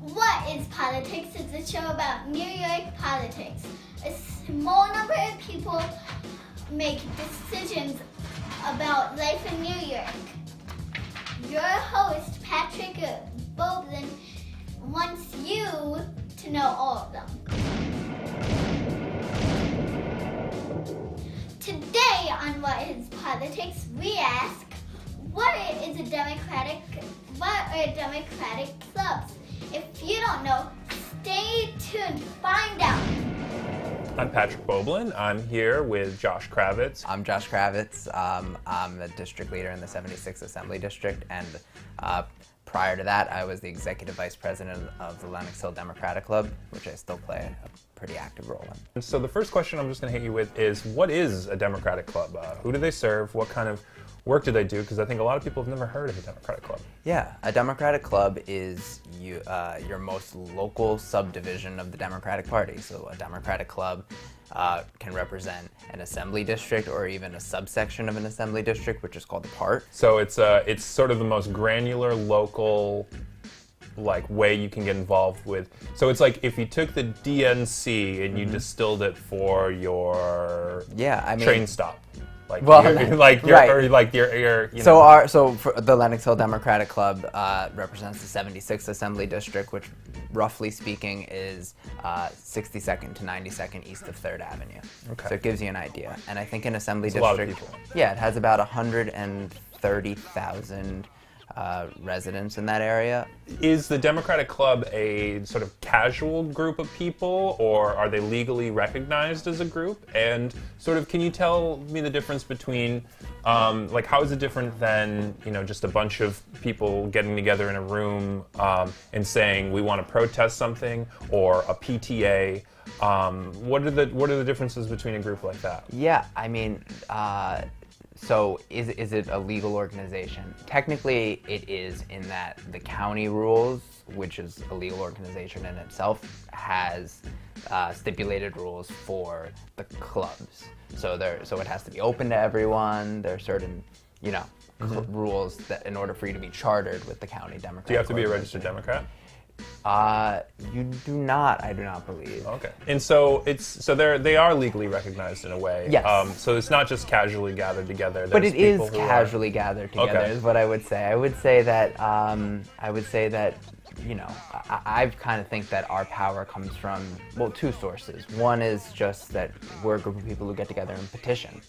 What is Politics is a show about New York politics. A small number of people make decisions about life in New York. Your host, Patrick Bobilin, wants you to know all of them. Today on What is Politics, we ask, what are democratic clubs? If you don't know, stay tuned to find out. I'm Patrick Bobilin. I'm here with Josh Kravitz. I'm Josh Kravitz. I'm the district leader in the 76th Assembly District, and prior to that, I was the executive vice president of the Lenox Hill Democratic Club, which I still play a pretty active role in. So the first question I'm just going to hit you with is, what is a Democratic Club? Who do they serve? What kind of work do they do? Because I think a lot of people have never heard of a Democratic Club. Yeah, a Democratic Club is your most local subdivision of the Democratic Party. So a Democratic Club can represent an assembly district or even a subsection of an assembly district, which is called a part. So it's sort of the most granular local way you can get involved with. So it's like if you took the DNC and you distilled it for your train stop. So for the Lenox Hill Democratic Club represents the 76th Assembly District, which roughly speaking is 62nd to 92nd east of 3rd Avenue. Okay. So it gives you an idea. And I think an assembly That's district, a lot of people. Yeah, it has about 130,000 residents in that area. Is the Democratic Club a sort of casual group of people, or are they legally recognized as a group? And sort of, can you tell me the difference between, how is it different than, just a bunch of people getting together in a room and saying we want to protest something, or a PTA? What are the differences between a group like that? Yeah, I mean, so is it a legal organization? Technically, it is, in that the county rules, which is a legal organization in itself, has stipulated rules for the clubs. So it has to be open to everyone. There are certain, rules that in order for you to be chartered with the county Democratic. Do you have to be a registered Democrat? You do not. I do not believe. Okay, and so they are legally recognized in a way. Yes. So it's not just casually gathered together. But it is casually gathered together. Okay. Is what I would say. I would say that. I kind of think that our power comes from two sources. One is just that we're a group of people who get together and petition.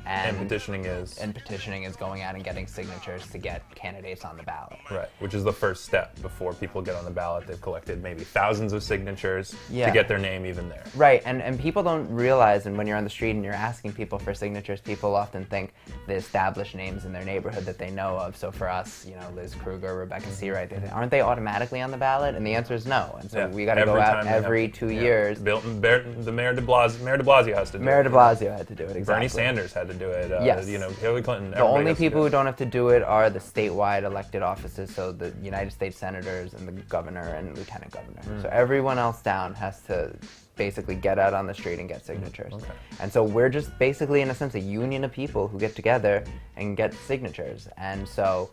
And petitioning is? And petitioning is going out and getting signatures to get candidates on the ballot. Right, which is the first step before people get on the ballot. They've collected maybe thousands of signatures to get their name even there. Right, and people don't realize, and when you're on the street and you're asking people for signatures, people often think the established names in their neighborhood that they know of. So for us, Liz Kruger, Rebecca Seawright, aren't they automatically on the ballot? And the answer is no. And so we got to go out every 2 years. The Mayor de Blasio has to do it. Mayor de Blasio had to do it, exactly. Bernie Sanders had to do it. Yes. Hillary Clinton. The only people who don't have to do it are the statewide elected offices, so the United States senators and the governor and lieutenant governor. So everyone else down has to basically get out on the street and get signatures. Okay. And so we're just basically, in a sense, a union of people who get together and get signatures. And so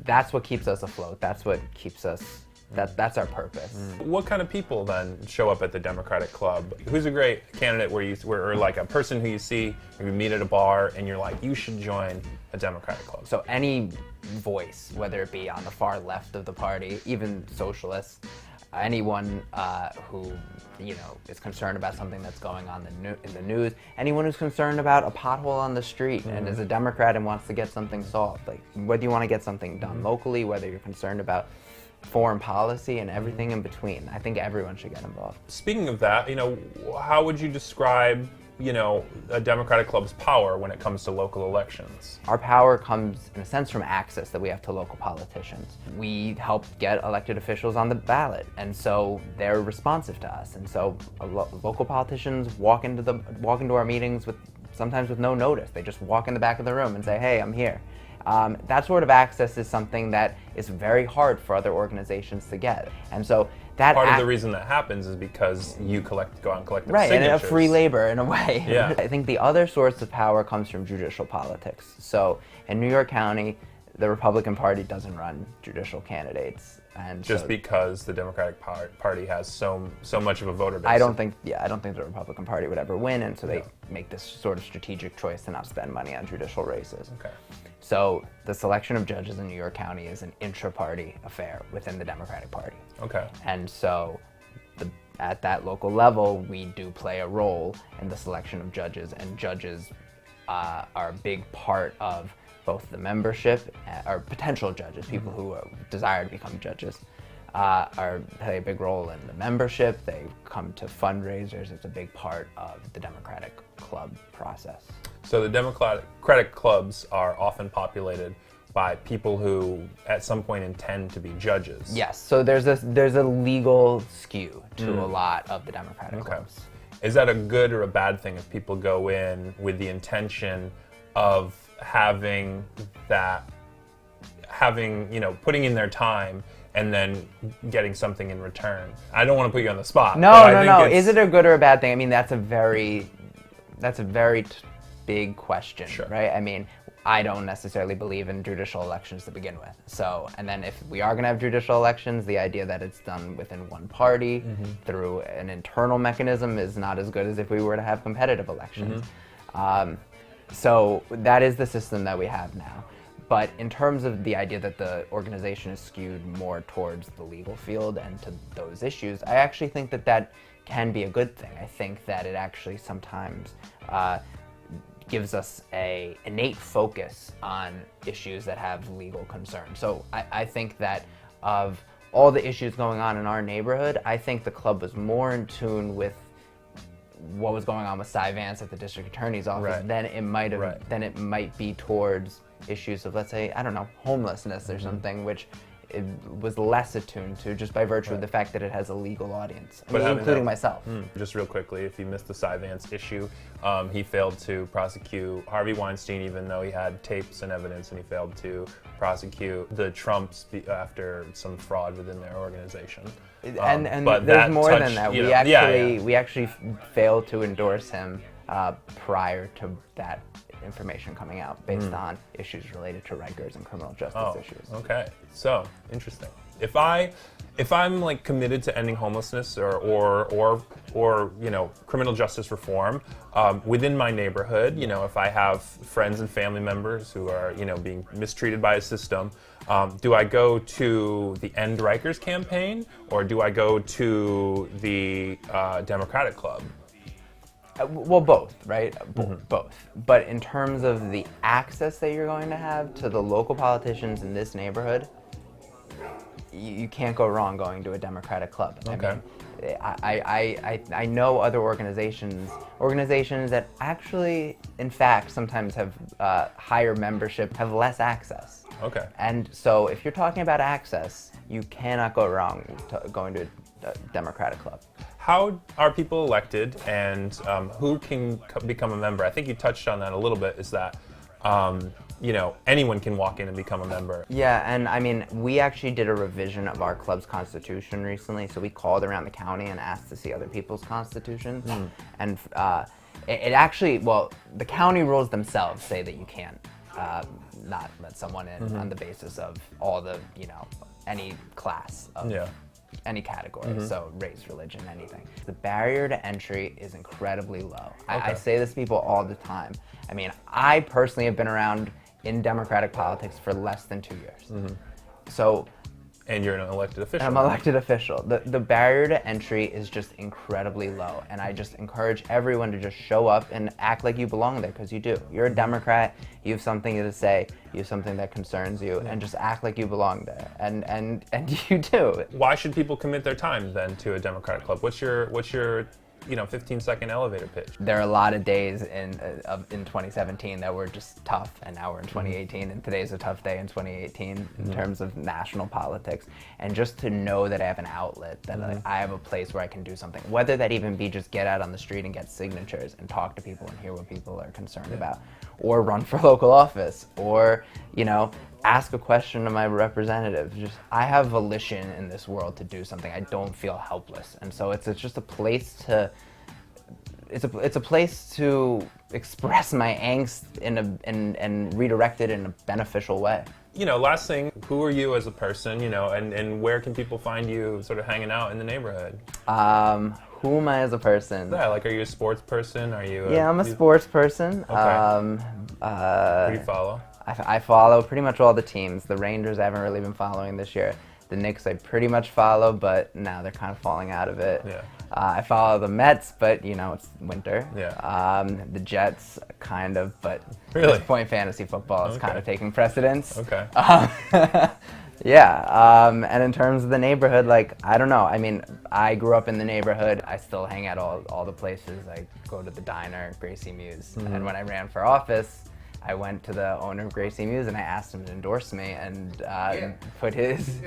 that's what keeps us afloat. That's what keeps us. That's our purpose. What kind of people then show up at the Democratic Club? Who's a great candidate or like a person who you see, or you meet at a bar, and you're like, you should join a Democratic Club? So any voice, whether it be on the far left of the party, even socialists, anyone who is concerned about something that's going on in the news, anyone who's concerned about a pothole on the street and is a Democrat and wants to get something solved, like whether you want to get something done locally, whether you're concerned about foreign policy and everything in between. I think everyone should get involved. Speaking of that, how would you describe, a Democratic Club's power when it comes to local elections? Our power comes, in a sense, from access that we have to local politicians. We help get elected officials on the ballot, and so they're responsive to us. And so local politicians walk into our meetings sometimes with no notice. They just walk in the back of the room and say, "Hey, I'm here." That sort of access is something that is very hard for other organizations to get. And so that part of the reason that happens is because you go out and collect the signatures. Right, and free labor in a way. Yeah. I think the other source of power comes from judicial politics. So in New York County, the Republican Party doesn't run judicial candidates, and Just so because the Democratic Party has so much of a voter base. I don't think the Republican Party would ever win, and so they Yeah. make this sort of strategic choice to not spend money on judicial races. Okay. So the selection of judges in New York County is an intra-party affair within the Democratic Party. Okay. And so at that local level, we do play a role in the selection of judges, and judges are a big part of both the membership, or potential judges, people who desire to become judges, play a big role in the membership. They come to fundraisers. It's a big part of the Democratic Club process. So the Democratic clubs are often populated by people who at some point intend to be judges. Yes, so there's a legal skew to a lot of the Democratic clubs. Is that a good or a bad thing if people go in with the intention of putting in their time and then getting something in return? I don't want to put you on the spot. No. Is it a good or a bad thing? I mean, that's a very big question, Sure. right? I mean, I don't necessarily believe in judicial elections to begin with. So, and then if we are going to have judicial elections, the idea that it's done within one party through an internal mechanism is not as good as if we were to have competitive elections. So that is the system that we have now. But in terms of the idea that the organization is skewed more towards the legal field and to those issues, I actually think that can be a good thing. I think that it actually sometimes gives us a innate focus on issues that have legal concern. So I think that of all the issues going on in our neighborhood, I think the club was more in tune with what was going on with Cy Vance at the district attorney's office than it might have than it might be towards issues of, let's say, I don't know, homelessness or something, which it was less attuned to just by virtue of the fact that it has a legal audience, including myself. Just real quickly, if you missed the Cy Vance issue, he failed to prosecute Harvey Weinstein even though he had tapes and evidence, and he failed to prosecute the Trumps after some fraud within their organization. And but there's that more touched, than that. you We know, we actually failed to endorse him prior to that information coming out based on issues related to Rikers and criminal justice issues. Okay, so interesting. If I'm like committed to ending homelessness or criminal justice reform within my neighborhood, if I have friends and family members who are being mistreated by a system, do I go to the End Rikers campaign or do I go to the Democratic Club? Well, both, right? Both. But in terms of the access that you're going to have to the local politicians in this neighborhood, you can't go wrong going to a Democratic club. Okay. I know other organizations that actually, in fact, sometimes have higher membership, have less access. Okay. And so if you're talking about access, you cannot go wrong going to a Democratic club. How are people elected, and who can become a member? I think you touched on that a little bit. Is that anyone can walk in and become a member? Yeah, and I mean, we actually did a revision of our club's constitution recently. So we called around the county and asked to see other people's constitutions, and it actually, the county rules themselves say that you can't not let someone in on the basis of all the any class of any category, so race, religion, anything. The barrier to entry is incredibly low. I say this to people all the time. I mean, I personally have been around in Democratic politics for less than 2 years. So, and you're an elected official. I'm an elected official. The barrier to entry is just incredibly low, and I just encourage everyone to just show up and act like you belong there, because you do. You're a Democrat, you have something to say, you have something that concerns you, and just act like you belong there, and you do. Why should people commit their time then to a Democratic club? What's your 15-second elevator pitch? There are a lot of days in 2017 that were just tough, and now we're in 2018, and today's a tough day in 2018 in terms of national politics. And just to know that I have an outlet, that I have a place where I can do something, whether that even be just get out on the street and get signatures and talk to people and hear what people are concerned about, or run for local office, or ask a question to my representative. I have volition in this world to do something. I don't feel helpless, and so it's just a place to. It's a place to express my angst and redirect it in a beneficial way. last thing, who are you as a person, and where can people find you sort of hanging out in the neighborhood? Who am I as a person? Yeah, like, are you a sports person? Are you? Yeah, I'm a sports person. Okay. Who do you follow? I follow pretty much all the teams. The Rangers I haven't really been following this year. The Knicks I pretty much follow, but now they're kind of falling out of it. Yeah. I follow the Mets, but it's winter. Yeah. The Jets, kind of, but Really? at this point, fantasy football is kind Okay. of taking precedence. Okay. Yeah, and in terms of the neighborhood, like, I don't know. I mean, I grew up in the neighborhood. I still hang out all the places. I go to the diner, Gracie Muse. Mm-hmm. And when I ran for office, I went to the owner of Gracie Muse and I asked him to endorse me and put his,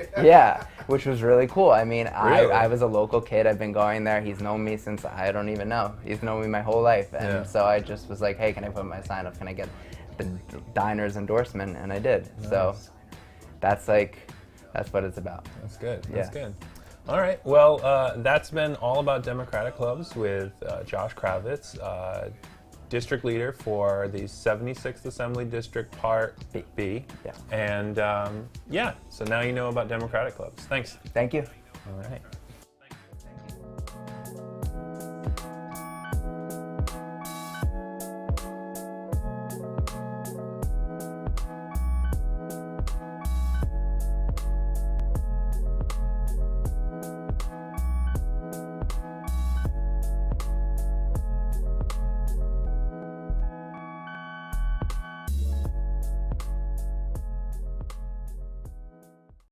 which was really cool. I mean, Really? I was a local kid. I've been going there. He's known me since I don't even know. He's known me my whole life. And Yeah. so I just was like, hey, can I put my sign up? Can I get the diner's endorsement? And I did. So that's what it's about. That's good. That's Yeah. good. All right. Well, that's been all about Democratic clubs with Josh Kravitz, district leader for the 76th Assembly District Part B. Yeah. And so now you know about Democratic clubs. Thanks. Thank you. All right.